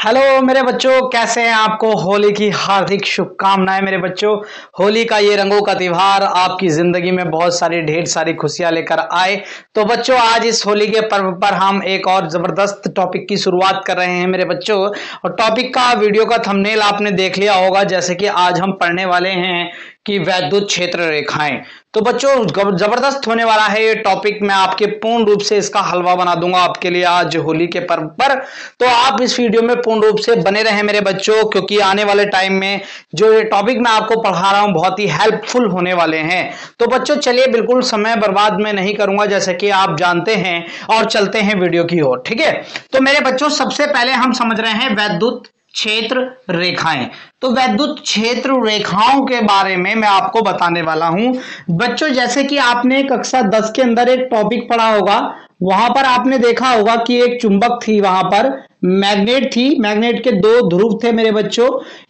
Hello मेरे बच्चों, कैसे हैं? आपको होली की हार्दिक शुभकामनाएं मेरे बच्चों। होली का ये रंगों का त्योहार आपकी जिंदगी में बहुत सारी ढेर सारी खुशियां लेकर आए। तो बच्चों, आज इस होली के पर्व पर हम एक और जबरदस्त टॉपिक की शुरुआत कर रहे हैं मेरे बच्चों। और टॉपिक का वीडियो का थंबनेल आपने देख लिया होगा, जैसे कि आज हम पढ़ने वाले हैं कि वैद्युत क्षेत्र रेखाएं। तो बच्चों, जबरदस्त होने वाला है ये टॉपिक। मैं आपके पूर्ण रूप से इसका हलवा बना दूंगा आपके लिए आज होली के पर्व पर। तो आप इस वीडियो में पूर्ण रूप से बने रहें मेरे बच्चों, क्योंकि आने वाले टाइम में जो ये टॉपिक मैं आपको पढ़ा रहा हूं बहुत ही हेल्पफुल होने वाले हैं। तो बच्चों चलिए, बिल्कुल समय बर्बाद मैं नहीं करूंगा, जैसे कि आप जानते हैं, और चलते हैं वीडियो की ओर। ठीक है, तो मेरे बच्चों सबसे पहले हम समझ रहे हैं वैद्युत क्षेत्र रेखाएं। तो वैद्युत क्षेत्र रेखाओं के बारे में मैं आपको बताने वाला हूं बच्चों। जैसे कि आपने कक्षा 10 के अंदर एक टॉपिक पढ़ा होगा, वहां पर आपने देखा होगा कि एक चुंबक थी, वहां पर मैग्नेट थी। मैग्नेट के दो ध्रुव थे मेरे बच्चों,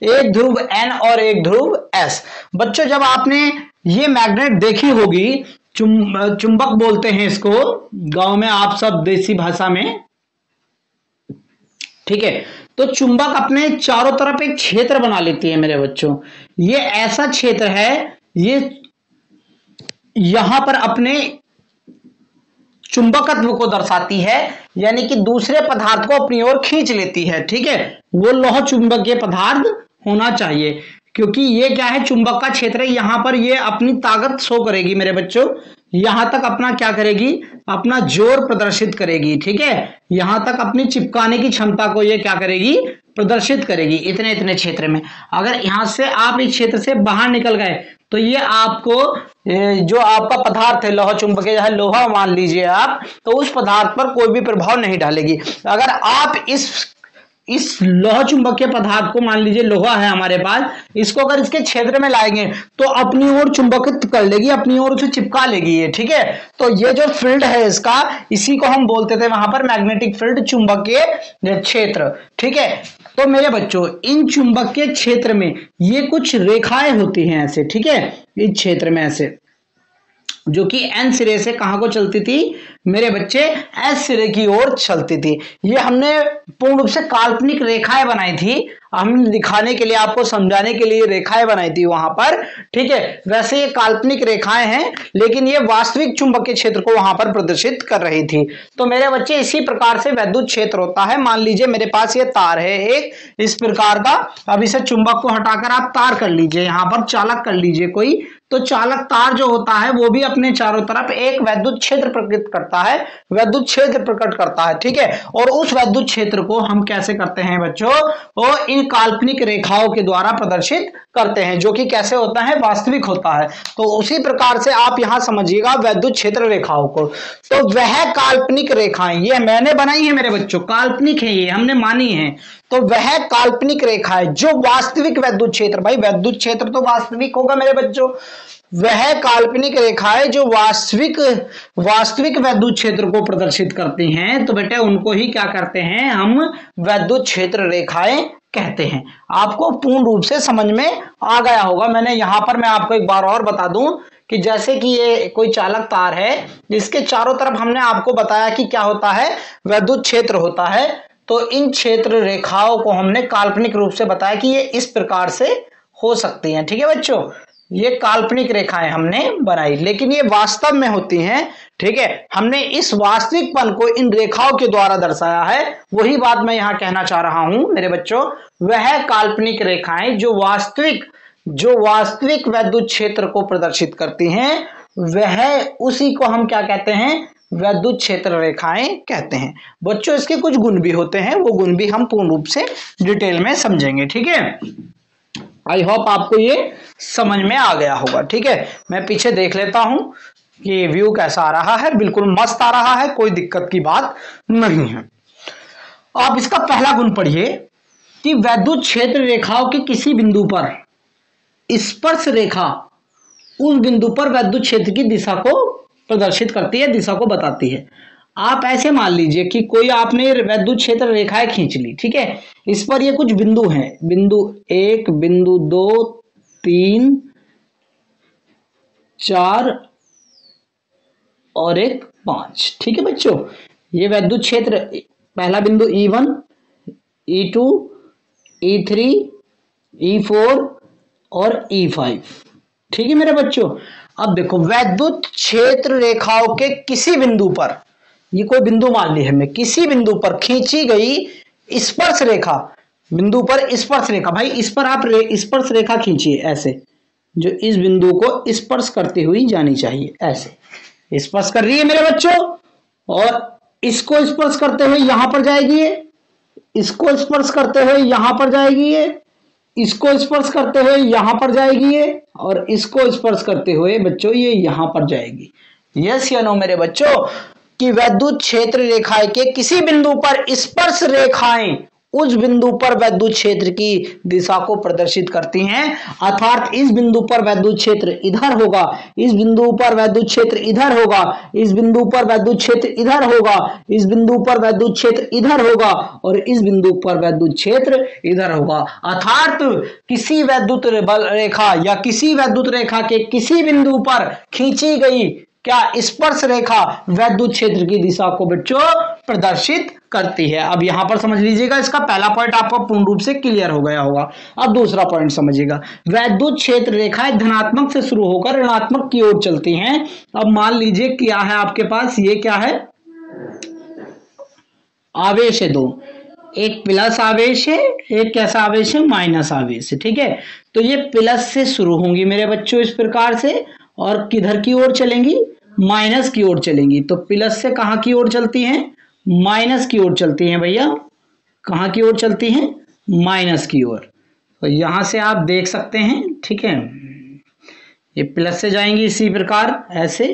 एक ध्रुव N और एक ध्रुव S। बच्चों, जब आपने ये मैग्नेट देखी होगी, चुंबक बोलते हैं इसको गांव में आप सब देसी भाषा में, ठीक है। तो चुंबक अपने चारों तरफ एक क्षेत्र बना लेती है मेरे बच्चों। ये ऐसा क्षेत्र है, ये यहां पर अपने चुंबकत्व को दर्शाती है, यानी कि दूसरे पदार्थ को अपनी ओर खींच लेती है। ठीक है, वो लौह चुंबकीय पदार्थ होना चाहिए, क्योंकि ये क्या है, चुंबक का क्षेत्र है। यहां पर ये अपनी ताकत शो करेगी मेरे बच्चों, यहां तक अपना क्या करेगी, अपना जोर प्रदर्शित करेगी। ठीक है, यहां तक अपनी चिपकाने की क्षमता को ये क्या करेगी, प्रदर्शित करेगी इतने इतने क्षेत्र में। अगर यहां से आप इस क्षेत्र से बाहर निकल गए तो ये आपको जो आपका पदार्थ है लौह चुंबकीय है, लोहा मान लीजिए आप, तो उस पदार्थ पर कोई भी प्रभाव नहीं डालेगी। अगर आप इस लौह चुंबकीय पदार्थ को, मान लीजिए लोहा है हमारे पास, इसको अगर इसके क्षेत्र में लाएंगे तो अपनी ओर चुंबकित कर लेगी, अपनी ओर उसे चिपका लेगी ये। ठीक है, तो ये जो फील्ड है इसका, इसी को हम बोलते थे वहां पर मैग्नेटिक फील्ड, चुंबकीय क्षेत्र। ठीक है, तो मेरे बच्चों इन चुंबकीय क्षेत्र में ये कुछ रेखाएं होती हैं ऐसे। ठीक है, इस क्षेत्र में ऐसे, जो कि एन सिरे से कहां को चलती थी मेरे बच्चे, एस सिरे की ओर चलती थी। ये हमने पूर्ण रूप से काल्पनिक रेखाएं बनाई थी, हम दिखाने के लिए, आपको समझाने के लिए रेखाएं बनाई थी वहां पर। ठीक है, वैसे ये काल्पनिक रेखाएं हैं, लेकिन ये वास्तविक चुंबकीय क्षेत्र को वहां पर प्रदर्शित कर रही थी। तो मेरे बच्चे इसी प्रकार से वैद्युत क्षेत्र होता है। मान लीजिए मेरे पास ये तार है एक इस प्रकार का, अब इसे चुंबक को हटाकर आप तार कर लीजिए, यहां पर चालक कर लीजिए कोई। तो चालक तार जो होता है वो भी अपने चारों तरफ एक वैद्युत क्षेत्र प्रकट करता है, वैद्युत क्षेत्र प्रकट करता है। ठीक है, और उस वैद्युत क्षेत्र को हम कैसे करते हैं बच्चों, वो इन काल्पनिक रेखाओं के द्वारा प्रदर्शित करते हैं, जो कि कैसे होता है, वास्तविक होता है। तो उसी प्रकार से आप यहां समझिएगा वैद्युत क्षेत्र रेखाओं को। तो वह काल्पनिक रेखाएं ये मैंने बनाई है मेरे बच्चों, काल्पनिक है, ये हमने मानी है। तो वह काल्पनिक रेखा है जो वास्तविक वैद्युत क्षेत्र, भाई वैद्युत क्षेत्र तो वास्तविक होगा मेरे बच्चों, वह काल्पनिक रेखाएं जो वास्तविक वैद्युत क्षेत्र को प्रदर्शित करती हैं, तो बेटे उनको ही क्या करते हैं, हम वैद्युत क्षेत्र रेखाएं कहते हैं। आपको पूर्ण रूप से समझ में आ गया होगा। मैं आपको एक बार और बता दूं कि जैसे कि ये कोई चालक तार है, इसके चारों तरफ हमने आपको बताया कि क्या होता है, वैद्युत क्षेत्र होता है। तो इन क्षेत्र रेखाओं को हमने काल्पनिक रूप से बताया कि ये इस प्रकार से हो सकती हैं। ठीक है बच्चों, ये काल्पनिक रेखाएं हमने बनाई, लेकिन ये वास्तव में होती हैं। ठीक है, हमने इस वास्तविकपन को इन रेखाओं के द्वारा दर्शाया है। वही बात मैं यहां कहना चाह रहा हूं मेरे बच्चों, वह काल्पनिक रेखाएं जो वास्तविक वैद्युत क्षेत्र को प्रदर्शित करती हैं, वह उसी को हम क्या कहते हैं, वैद्युत क्षेत्र रेखाएं कहते हैं। बच्चों इसके कुछ गुण भी होते हैं, वो गुण भी हम पूर्ण रूप से डिटेल में समझेंगे। ठीक है, आई होप आपको ये समझ में आ गया होगा। ठीक है, मैं पीछे देख लेता हूं कि व्यू कैसा आ रहा है, बिल्कुल मस्त आ रहा है, कोई दिक्कत की बात नहीं है। आप इसका पहला गुण पढ़िए कि वैद्युत क्षेत्र रेखाओं के किसी बिंदु पर स्पर्श रेखा उस बिंदु पर वैद्युत क्षेत्र की दिशा को प्रदर्शित करती है, दिशा को बताती है। आप ऐसे मान लीजिए कि कोई आपने वैद्युत क्षेत्र रेखाएं खींच ली। ठीक है, इस पर ये कुछ बिंदु हैं, बिंदु 1, बिंदु 2, 3, 4 और एक 5। ठीक है बच्चों, ये वैद्युत क्षेत्र, पहला बिंदु E1, E2, E3, E4 और E5। ठीक है मेरे बच्चों। अब देखो वैद्युत क्षेत्र रेखाओं के किसी बिंदु पर, ये कोई बिंदु मान ली हमने, किसी बिंदु पर खींची गई स्पर्श रेखा, बिंदु पर स्पर्श रेखा, भाई इस पर आप स्पर्श रेखा खींचिए ऐसे, जो इस बिंदु को स्पर्श करती हुई जानी चाहिए, ऐसे स्पर्श कर रही है मेरे बच्चों, और इसको स्पर्श करते हुए यहां पर जाएगी ये, इसको स्पर्श करते हुए यहां पर जाएगी ये, इसको स्पर्श करते हुए यहां पर जाएगी ये, और इसको स्पर्श करते हुए बच्चों ये यहां पर जाएगी। यस या नो मेरे बच्चों, कि वैद्युत क्षेत्र रेखाएं के किसी बिंदु पर स्पर्श रेखाएं उस बिंदु पर वैद्युत क्षेत्र की दिशा को प्रदर्शित करती हैं, अर्थात इस बिंदु पर वैद्युत क्षेत्र इधर होगा, इस बिंदु पर वैद्युत क्षेत्र इधर होगा, इस बिंदु पर वैद्युत क्षेत्र इधर होगा, इस बिंदु पर वैद्युत क्षेत्र इधर होगा, और इस बिंदु पर वैद्युत क्षेत्र इधर होगा। अर्थात किसी वैद्युत रेखा या किसी वैद्युत रेखा के किसी बिंदु पर खींची गई क्या स्पर्श रेखा वैद्युत क्षेत्र की दिशा को बच्चों प्रदर्शित करती है। अब यहां पर समझ लीजिएगा, इसका पहला पॉइंट आपका पूर्ण रूप से क्लियर हो गया होगा। अब दूसरा पॉइंट समझिएगा, वैद्युत क्षेत्र रेखाएं धनात्मक से शुरू होकर ऋणात्मक की ओर चलती हैं। अब मान लीजिए क्या है आपके पास, ये क्या है, आवेश है दो, एक प्लस आवेश है, एक कैसा आवेश है, माइनस आवेश है। ठीक है, तो ये प्लस से शुरू होंगी मेरे बच्चों इस प्रकार से, और किधर की ओर चलेंगी, माइनस की ओर चलेंगी। तो प्लस से कहां की ओर चलती हैं, माइनस की ओर चलती हैं भैया, कहां की ओर चलती हैं, माइनस की ओर। तो यहां से आप देख सकते हैं, ठीक है, ये प्लस से जाएंगी इसी प्रकार ऐसे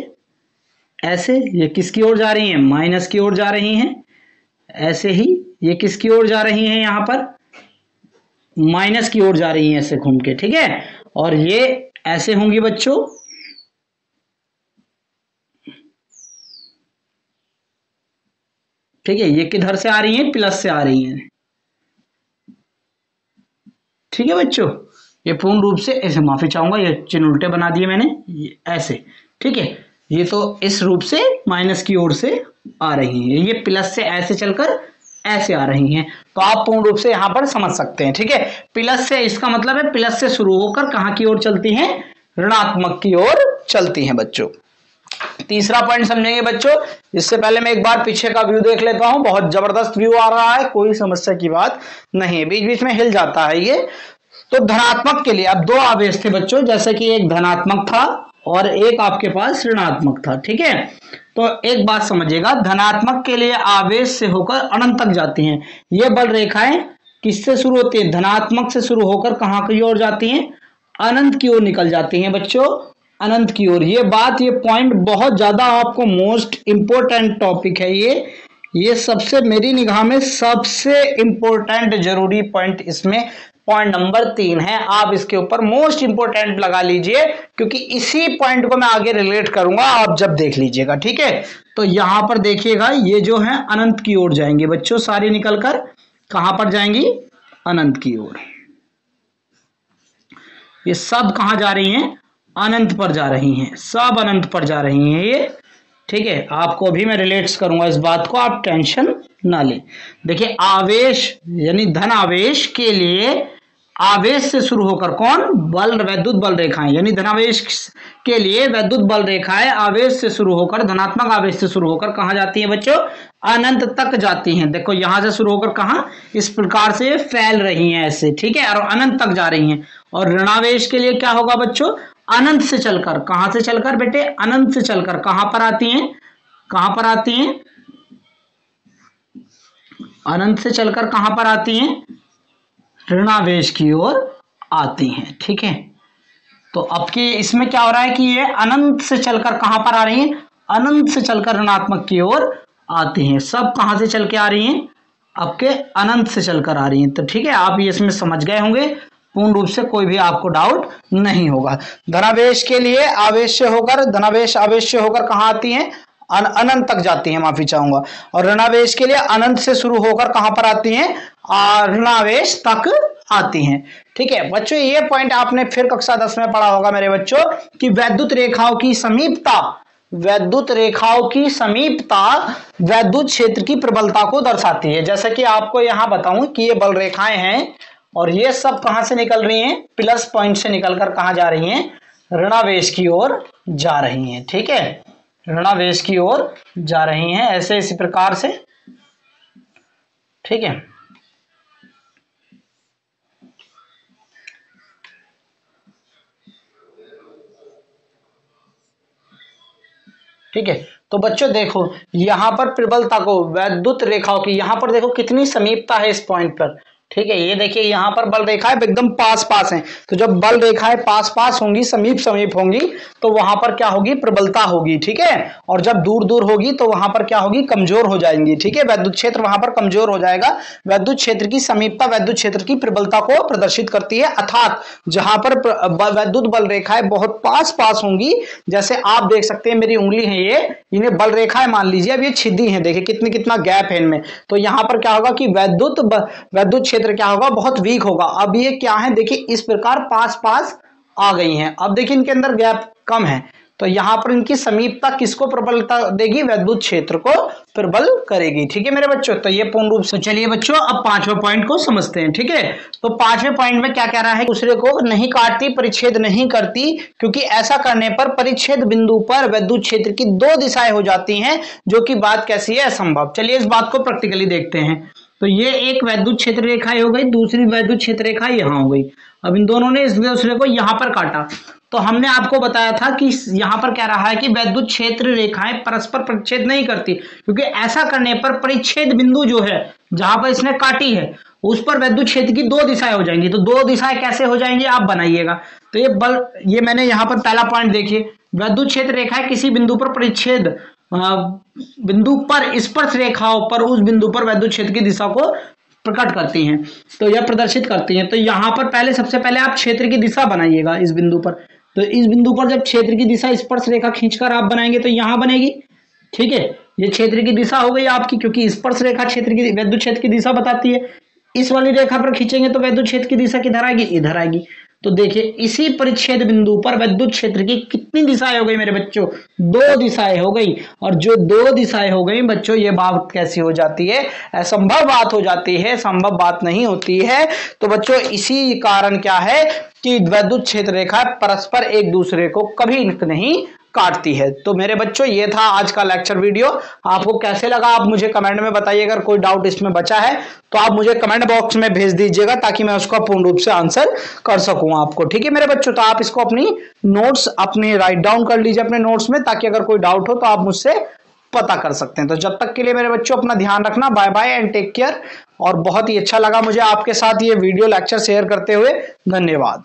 ऐसे, ये किसकी ओर जा रही हैं, माइनस की ओर जा रही हैं। ऐसे ही ये किसकी ओर जा रही हैं, यहां पर माइनस की ओर जा रही हैं ऐसे घूम के। ठीक है, और ये ऐसे होंगी बच्चों, ठीक है, ये किधर से आ रही हैं, प्लस से आ रही हैं। ठीक है बच्चों, ये पूर्ण रूप से ऐसे, माफी चाहूंगा ये चिन्ह उल्टे बना दिए मैंने, ये ऐसे। ठीक है, ये तो इस रूप से माइनस की ओर से आ रही हैं, ये प्लस से ऐसे चलकर ऐसे आ रही हैं। तो आप पूर्ण रूप से यहां पर समझ सकते हैं। ठीक है, प्लस से, इसका मतलब है प्लस से शुरू होकर कहां की ओर चलती हैं, ऋणात्मक की ओर चलती हैं बच्चों। तीसरा पॉइंट समझेंगे बच्चों, इससे पहले मैं एक बार पीछे का व्यू देख लेता हूं, बहुत जबरदस्त व्यू आ रहा है, कोई समस्या की बात नहीं है, बीच बीच में हिल जाता है ये। तो धनात्मक के लिए अब दो आवेश थे बच्चों, जैसे कि एक धनात्मक था और एक आपके पास ऋणात्मक था। ठीक है, तो एक बात समझिएगा, धनात्मक के लिए आवेश से होकर अनंत तक जाती हैं। ये बल रेखाएं किससे शुरू होती है, धनात्मक से शुरू होकर कहां की ओर जाती हैं, अनंत की ओर निकल जाती हैं बच्चों, अनंत की ओर। ये बात, ये पॉइंट बहुत ज्यादा आपको मोस्ट इंपोर्टेंट टॉपिक है ये सबसे, मेरी निगाह में सबसे इंपोर्टेंट जरूरी पॉइंट इसमें पॉइंट नंबर 3 है। आप इसके ऊपर मोस्ट इंपोर्टेंट लगा लीजिए, क्योंकि इसी पॉइंट को मैं आगे रिलेट करूंगा, आप जब देख लीजिएगा। ठीक है, तो यहां पर देखिएगा, ये जो है अनंत की ओर जाएंगे बच्चों, सारी निकलकर कहां पर जाएंगी, अनंत की ओर। ये सब कहां जा रही हैं, अनंत पर जा रही हैं, सब अनंत पर जा रही हैं ये। ठीक है, आपको भी मैं रिलेट्स करूंगा इस बात को, आप टेंशन ना लें। देखिए, आवेश यानी धन आवेश के लिए आवेश से शुरू होकर कौन, बल, वैद्युत बल रेखाएं, यानी धनावेश के लिए वैद्युत बल रेखाएं आवेश से शुरू होकर, धनात्मक आवेश से शुरू होकर कहां जाती हैं बच्चों, अनंत तक जाती हैं। देखो यहां से शुरू होकर कहां, इस प्रकार से फैल रही हैं ऐसे। ठीक है, और अनंत तक जा रही हैं। और ऋणावेश के लिए क्या होगा बच्चों, अनंत से चलकर, कहां से चलकर बेटे, अनंत से चलकर कहां पर आती हैं, कहां पर आती हैं, अनंत से चलकर कहां पर आती हैं, ऋणावेश की ओर आती हैं। ठीक है, तो अब की इसमें क्या हो रहा है कि ये अनंत से चलकर कहां पर आ रही हैं, अनंत से चलकर ऋणात्मक की ओर आती हैं। सब कहां से चल के आ रही हैं, आपके अनंत से चलकर आ रही हैं। तो ठीक है, आप ये इसमें समझ गए होंगे, पूर्ण रूप से कोई भी आपको डाउट नहीं होगा। धनावेश के लिए आवेश से होकर, धनावेश आवेश से होकर कहां आती हैं, अनंत तक जाती हैं, माफी चाहूंगा। और ऋणावेश के लिए अनंत से शुरू होकर कहां पर आती हैं, ऋणावेश तक आती हैं। ठीक है बच्चों, ये पॉइंट आपने फिर कक्षा 10 में पढ़ा होगा मेरे बच्चों, कि वैद्युत रेखाओं की समीपता वैद्युत रेखाओं की समीपता वैद्युत क्षेत्र की प्रबलता को दर्शाती है। जैसा कि आपको यहां बताऊं कि ये बल रेखाएं हैं और ये सब कहां से निकल रही हैं, प्लस पॉइंट से निकलकर कहां जा रही हैं, ऋणावेश की ओर जा रही हैं। ठीक है, ऋणावेश की ओर जा रही हैं, ऐसे इसी प्रकार से। ठीक है, ठीक है। तो बच्चों देखो यहां पर प्रबलता को वैद्युत रेखाओं की, यहां पर देखो कितनी समीपता है इस पॉइंट पर। ठीक है, ये देखिए यहां पर बल रेखाएं एकदम पास पास हैं, तो जब बल रेखाएं पास पास होंगी, समीप समीप होंगी, तो वहां पर क्या होगी, प्रबलता होगी। ठीक है, और जब दूर दूर होगी तो वहां पर क्या होगी, कमजोर हो जाएंगी। ठीक है, वैद्युत क्षेत्र वहां पर कमजोर हो जाएगा। वैद्युत क्षेत्र की समीपता वैद्युत क्षेत्र की प्रबलता को प्रदर्शित करती है, अर्थात जहां पर वैद्युत बल रेखाएं बहुत पास पास होंगी, जैसे आप देख सकते हैं मेरी उंगली है ये, इन्हें बल रेखाएं मान लीजिए, अब ये छिदी हैं, देखिए कितनी कितना गैप है इनमें, तो यहां पर क्या होगा कि वैद्युत क्षेत्र क्या होगा, बहुत वीक होगा। अब ये क्या है, देखिए इस प्रकार पास पास आ गई हैं, अब देखिए इनके अंदर गैप कम है, तो यहां पर इनकी समीपता किसको प्रबलता देगी, वैद्युत क्षेत्र को प्रबल करेगी। ठीक है मेरे बच्चों, तो ये पूर्ण रूप से। चलिए बच्चों अब पांचवें पॉइंट को समझते हैं। ठीक है, तो पांचवें पॉइंट में क्या कह रहा है, दूसरे को नहीं काटती, परिच्छेद नहीं करती, क्योंकि ऐसा करने पर परिच्छेद बिंदु पर वैद्युत क्षेत्र की दो दिशाएं हो जाती हैं, जो कि बात कैसी है, असंभव। चलिए इस बात को प्रैक्टिकली देखते हैं। तो ये एक वैद्युत क्षेत्र रेखा हो गई, दूसरी वैद्युत क्षेत्र रेखा यहां हो गई। अब इन दोनों ने इस दूसरे को यहां पर काटा, तो हमने आपको बताया था कि यहां पर कह रहा है कि वैद्युत क्षेत्र रेखाएं परस्पर परिच्छेद नहीं करती, क्योंकि ऐसा करने पर परिच्छेद बिंदु जो है जहां पर इसने काटी है उस पर वैद्युत क्षेत्र की दो दिशाएं हो जाएंगी। तो दो दिशाएं कैसे हो जाएंगी आप बनाइएगा। तो ये मैंने यहां पर पहला पॉइंट देखिए, वैद्युत क्षेत्र रेखाएं किसी बिंदु पर परिच्छेद बिंदु पर स्पर्श रेखाओं पर उस बिंदु पर वैद्युत क्षेत्र की दिशा को प्रकट करती हैं, तो यह प्रदर्शित करती हैं। तो यहां पर सबसे पहले आप क्षेत्र की दिशा बनाइएगा इस बिंदु पर। तो इस बिंदु पर जब क्षेत्र की दिशा स्पर्श रेखा खींचकर आप बनाएंगे तो यहां बनेगी। ठीक है, ये क्षेत्र की दिशा हो गई आपकी, क्योंकि स्पर्श रेखा क्षेत्र की वैद्युत क्षेत्र की दिशा बताती है। इस वाली रेखा पर खींचेंगे तो वैद्युत क्षेत्र की दिशा किधर आएगी, इधर आएगी। तो देखिए इसी परिच्छेद बिंदु पर वैद्युत क्षेत्र की कितनी दिशाएं हो गई मेरे बच्चों, दो दिशाएं हो गई। और जो दो दिशाएं हो गई बच्चों, ये बात कैसी हो जाती है, असंभव बात हो जाती है, संभव बात नहीं होती है। तो बच्चों इसी कारण क्या है कि वैद्युत क्षेत्र रेखा परस्पर एक दूसरे को कभी नहीं काटती है। तो मेरे बच्चों ये था आज का लेक्चर वीडियो, आपको कैसे लगा आप मुझे कमेंट में बताइए। अगर कोई डाउट इसमें बचा है तो आप मुझे कमेंट बॉक्स में भेज दीजिएगा, ताकि मैं उसका पूर्ण रूप से आंसर कर सकूं आपको। ठीक है मेरे बच्चों, तो आप इसको अपनी नोट्स अपने राइट डाउन कर लीजिए अपने नोट्स में, ताकि अगर कोई डाउट हो तो आप मुझसे पता कर सकते हैं। तो जब तक के लिए मेरे बच्चों अपना ध्यान रखना, bye bye and take care. और बहुत ही अच्छा लगा मुझे आपके साथ ये वीडियो लेक्चर शेयर करते हुए, धन्यवाद।